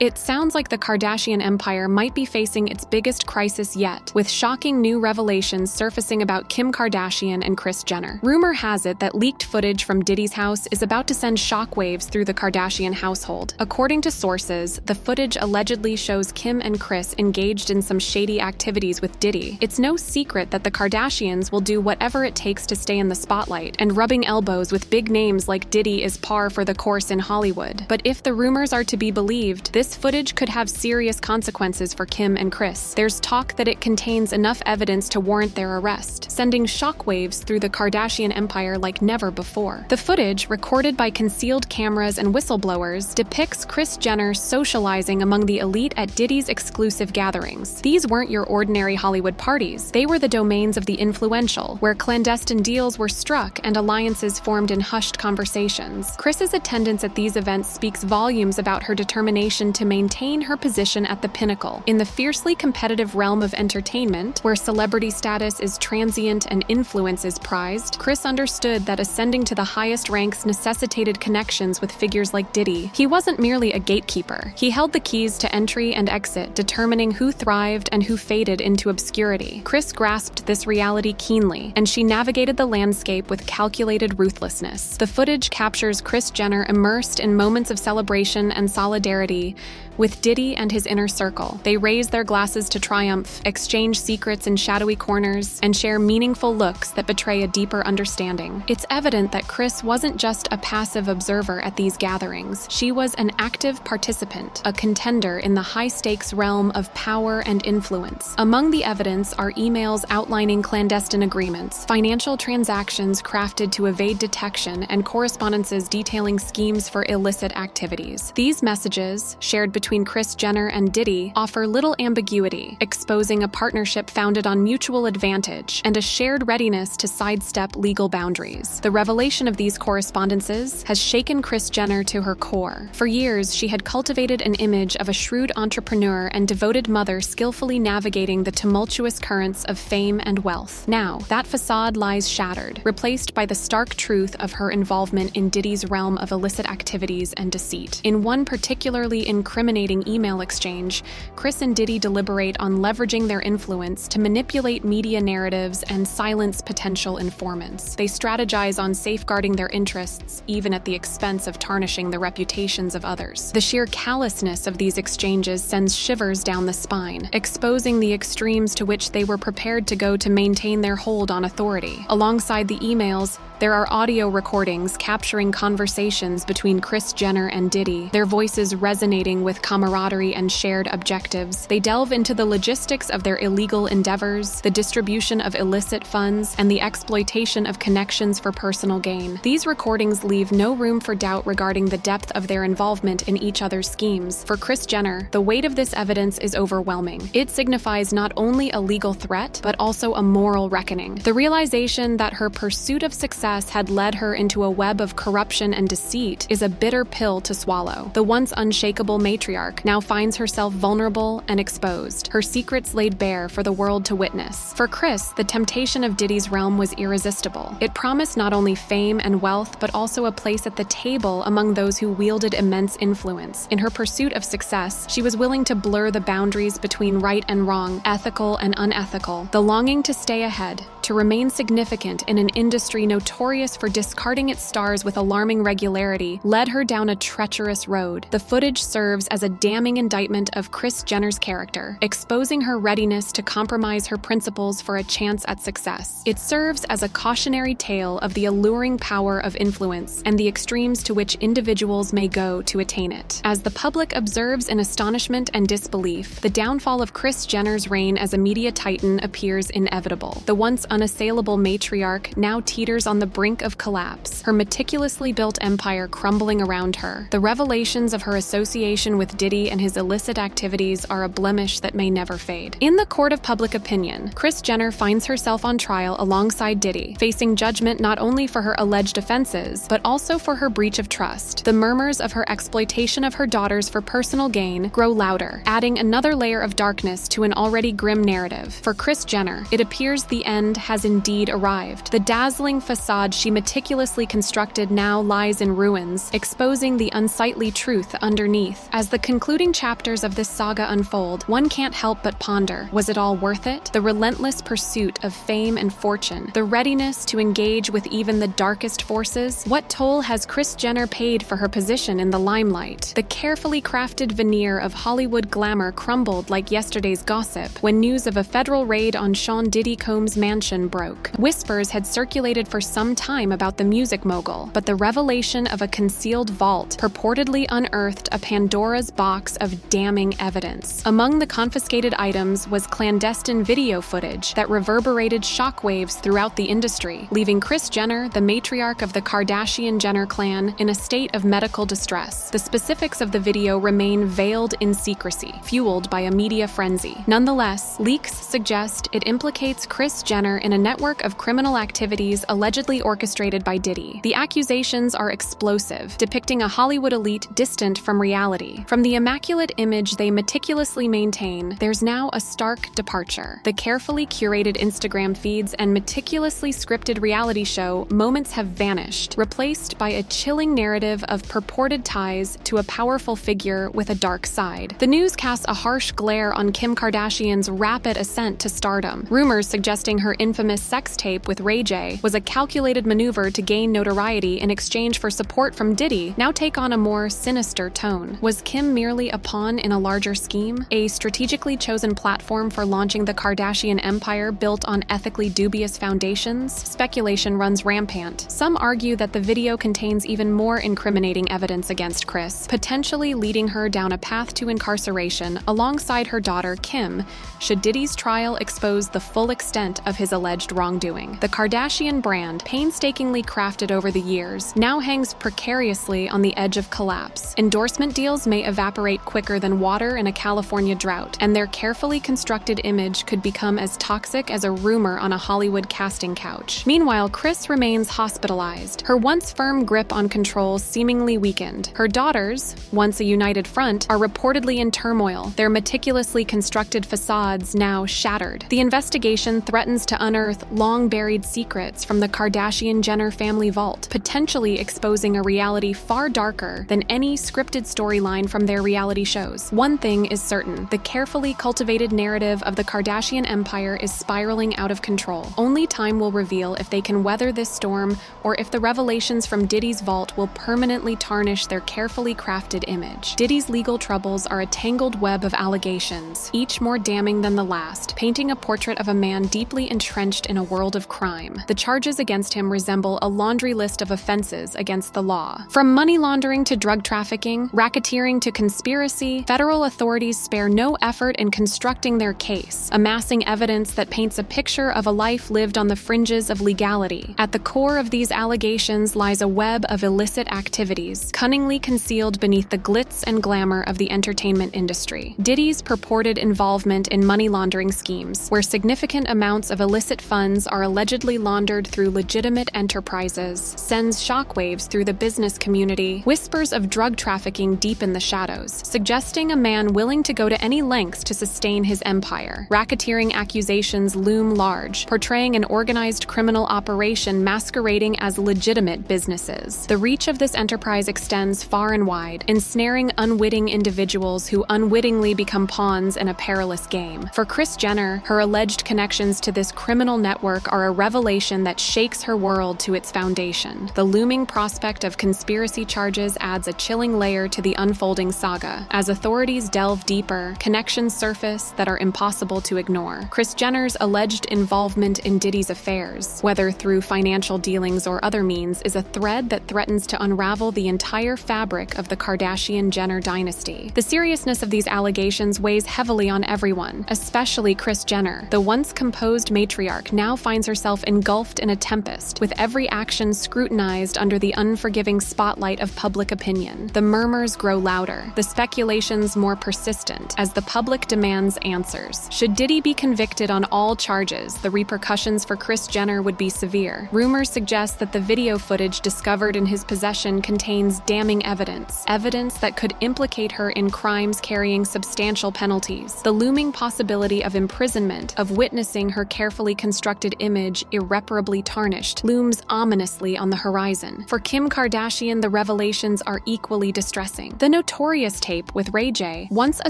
It sounds like the Kardashian empire might be facing its biggest crisis yet, with shocking new revelations surfacing about Kim Kardashian and Kris Jenner. Rumor has it that leaked footage from Diddy's house is about to send shockwaves through the Kardashian household. According to sources, the footage allegedly shows Kim and Kris engaged in some shady activities with Diddy. It's no secret that the Kardashians will do whatever it takes to stay in the spotlight, and rubbing elbows with big names like Diddy is par for the course in Hollywood. But if the rumors are to be believed, this footage could have serious consequences for Kim and Kris. There's talk that it contains enough evidence to warrant their arrest, sending shockwaves through the Kardashian empire like never before. The footage, recorded by concealed cameras and whistleblowers, depicts Kris Jenner socializing among the elite at Diddy's exclusive gatherings. These weren't your ordinary Hollywood parties. They were the domains of the influential, where clandestine deals were struck and alliances formed in hushed conversations. Kris's attendance at these events speaks volumes about her determination to maintain her position at the pinnacle. In the fiercely competitive realm of entertainment, where celebrity status is transient and influence is prized, Kris understood that ascending to the highest ranks necessitated connections with figures like Diddy. He wasn't merely a gatekeeper. He held the keys to entry and exit, determining who thrived and who faded into obscurity. Kris grasped this reality keenly, and she navigated the landscape with calculated ruthlessness. The footage captures Kris Jenner immersed in moments of celebration and solidarity with Diddy and his inner circle. They raise their glasses to triumph, exchange secrets in shadowy corners, and share meaningful looks that betray a deeper understanding. It's evident that Kris wasn't just a passive observer at these gatherings. She was an active participant, a contender in the high-stakes realm of power and influence. Among the evidence are emails outlining clandestine agreements, financial transactions crafted to evade detection, and correspondences detailing schemes for illicit activities. These messages, shared between Kris Jenner and Diddy, offer little ambiguity, exposing a partnership founded on mutual advantage and a shared readiness to sidestep legal boundaries. The revelation of these correspondences has shaken Kris Jenner to her core. For years, she had cultivated an image of a shrewd entrepreneur and devoted mother skillfully navigating the tumultuous currents of fame and wealth. Now, that facade lies shattered, replaced by the stark truth of her involvement in Diddy's realm of illicit activities and deceit. In one particularly incriminating email exchange, Kris and Diddy deliberate on leveraging their influence to manipulate media narratives and silence potential informants. They strategize on safeguarding their interests, even at the expense of tarnishing the reputations of others. The sheer callousness of these exchanges sends shivers down the spine, exposing the extremes to which they were prepared to go to maintain their hold on authority. Alongside the emails, there are audio recordings capturing conversations between Kris Jenner and Diddy, their voices resonating with camaraderie and shared objectives. They delve into the logistics of their illegal endeavors, the distribution of illicit funds, and the exploitation of connections for personal gain. These recordings leave no room for doubt regarding the depth of their involvement in each other's schemes. For Kris Jenner, the weight of this evidence is overwhelming. It signifies not only a legal threat, but also a moral reckoning. The realization that her pursuit of success had led her into a web of corruption and deceit is a bitter pill to swallow. The once unshakable matriarch now finds herself vulnerable and exposed, her secrets laid bare for the world to witness. For Kris, the temptation of Diddy's realm was irresistible. It promised not only fame and wealth, but also a place at the table among those who wielded immense influence. In her pursuit of success, she was willing to blur the boundaries between right and wrong, ethical and unethical. The longing to stay ahead, to remain significant in an industry notorious for discarding its stars with alarming regularity, led her down a treacherous road. The footage serves as a damning indictment of Kris Jenner's character, exposing her readiness to compromise her principles for a chance at success. It serves as a cautionary tale of the alluring power of influence and the extremes to which individuals may go to attain it. As the public observes in astonishment and disbelief, the downfall of Kris Jenner's reign as a media titan appears inevitable. The once unassailable matriarch now teeters on the brink of collapse, her meticulously built empire crumbling around her. The revelations of her association with Diddy and his illicit activities are a blemish that may never fade. In the court of public opinion, Kris Jenner finds herself on trial alongside Diddy, facing judgment not only for her alleged offenses, but also for her breach of trust. The murmurs of her exploitation of her daughters for personal gain grow louder, adding another layer of darkness to an already grim narrative. For Kris Jenner, it appears the end has indeed arrived. The dazzling facade she meticulously constructed now lies in ruins, exposing the unsightly truth underneath. As the concluding chapters of this saga unfold, one can't help but ponder, was it all worth it? The relentless pursuit of fame and fortune, the readiness to engage with even the darkest forces? What toll has Kris Jenner paid for her position in the limelight? The carefully crafted veneer of Hollywood glamour crumbled like yesterday's gossip when news of a federal raid on Diddy Combs' mansion broke. Whispers had circulated for some time about the music mogul, but the revelation of a concealed vault purportedly unearthed a Pandora's box of damning evidence. Among the confiscated items was clandestine video footage that reverberated shockwaves throughout the industry, leaving Kris Jenner, the matriarch of the Kardashian-Jenner clan, in a state of medical distress. The specifics of the video remain veiled in secrecy, fueled by a media frenzy. Nonetheless, leaks suggest it implicates Kris Jenner in a network of criminal activities allegedly orchestrated by Diddy. The accusations are explosive, depicting a Hollywood elite distant from reality. From the immaculate image they meticulously maintain, there's now a stark departure. The carefully curated Instagram feeds and meticulously scripted reality show moments have vanished, replaced by a chilling narrative of purported ties to a powerful figure with a dark side. The news casts a harsh glare on Kim Kardashian's rapid ascent to stardom. Rumors suggesting her infamous sex tape with Ray J was a calculated maneuver to gain notoriety in exchange for support from Diddy now take on a more sinister tone. Was Kim merely a pawn in a larger scheme? A strategically chosen platform for launching the Kardashian empire built on ethically dubious foundations? Speculation runs rampant. Some argue that the video contains even more incriminating evidence against Kris, potentially leading her down a path to incarceration alongside her daughter Kim, should Diddy's trial expose the full extent of his alleged wrongdoing. The Kardashian brand, painstakingly crafted over the years, now hangs precariously on the edge of collapse. Endorsement deals may evaporate quicker than water in a California drought, and their carefully constructed image could become as toxic as a rumor on a Hollywood casting couch. Meanwhile, Kris remains hospitalized, her once firm grip on control seemingly weakened. Her daughters, once a united front, are reportedly in turmoil, their meticulously constructed facades now shattered. The investigation threatens to unearth long-buried secrets from the Kardashian-Jenner family vault, potentially exposing a reality far darker than any scripted storyline from their reality shows. One thing is certain, the carefully cultivated narrative of the Kardashian empire is spiraling out of control. Only time will reveal if they can weather this storm or if the revelations from Diddy's vault will permanently tarnish their carefully crafted image. Diddy's legal troubles are a tangled web of allegations, each more damning than the last, painting a portrait of a man deeply entrenched in a world of crime. The charges against him resemble a laundry list of offenses against the law. From money laundering to drug trafficking, racketeering to conspiracy, federal authorities spare no effort in constructing their case, amassing evidence that paints a picture of a life lived on the fringes of legality. At the core of these allegations lies a web of illicit activities, cunningly concealed beneath the glitz and glamour of the entertainment industry. Diddy's purported involvement in money laundering schemes, where significant amounts of illicit funds are allegedly laundered through legitimate enterprises, sends shockwaves through the business community. Whispers of drug trafficking deepen the shadows, suggesting a man willing to go to any lengths to sustain his empire. Racketeering accusations loom large, portraying an organized criminal operation masquerading as legitimate businesses. The reach of this enterprise extends far and wide, ensnaring unwitting individuals who unwittingly become pawns in a perilous game. For Kris Jenner, her alleged connections to this criminal network are a revelation that shakes her world to its foundation. The looming prospect of conspiracy charges adds a chilling layer to the unfolding saga. As authorities delve deeper, connections surface that are impossible to ignore. Kris Jenner's alleged involvement in Diddy's affairs, whether through financial dealings or other means, is a thread that threatens to unravel the entire fabric of the Kardashian-Jenner dynasty. The seriousness of these allegations weighs heavily on everyone, especially Kris Jenner. The once composed matriarch now finds herself engulfed in a tempest, with every action scrutinized under the unforgiving spotlight of public opinion. The murmurs grow louder, the speculations more persistent, as the public demands answers. Should Diddy be convicted on all charges, the repercussions for Kris Jenner would be severe. Rumors suggest that the video footage discovered in his possession contains damning evidence that could implicate her in crimes carrying substantial penalties. The looming possibility of imprisonment, of witnessing her carefully carefully constructed image, irreparably tarnished, looms ominously on the horizon. For Kim Kardashian, the revelations are equally distressing. The Notorious tape with Ray J, once a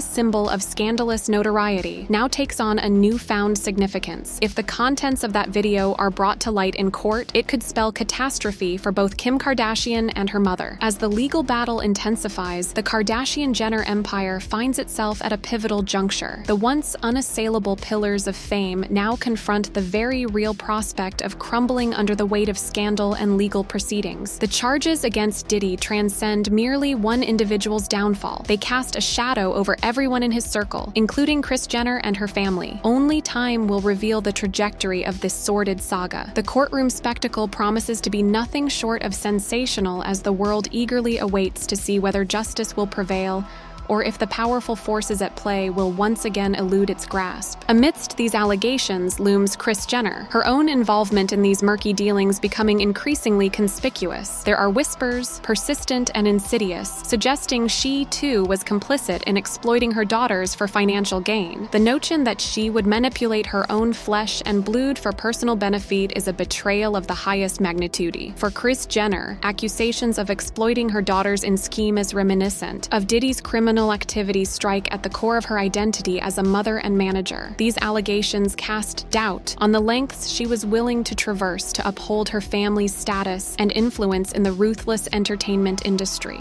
symbol of scandalous notoriety, now takes on a newfound significance. If the contents of that video are brought to light in court, it could spell catastrophe for both Kim Kardashian and her mother. As the legal battle intensifies, the Kardashian-Jenner empire finds itself at a pivotal juncture. The once unassailable pillars of fame now confront the very real prospect of crumbling under the weight of scandal and legal proceedings. The charges against Diddy transcend merely one individual's downfall. They cast a shadow over everyone in his circle, including Kris Jenner and her family. Only time will reveal the trajectory of this sordid saga. The courtroom spectacle promises to be nothing short of sensational as the world eagerly awaits to see whether justice will prevail or if the powerful forces at play will once again elude its grasp. Amidst these allegations looms Kris Jenner, her own involvement in these murky dealings becoming increasingly conspicuous. There are whispers, persistent and insidious, suggesting she too was complicit in exploiting her daughters for financial gain. The notion that she would manipulate her own flesh and blood for personal benefit is a betrayal of the highest magnitude. For Kris Jenner, accusations of exploiting her daughters in scheme is reminiscent of Diddy's criminal activities strike at the core of her identity as a mother and manager. These allegations cast doubt on the lengths she was willing to traverse to uphold her family's status and influence in the ruthless entertainment industry.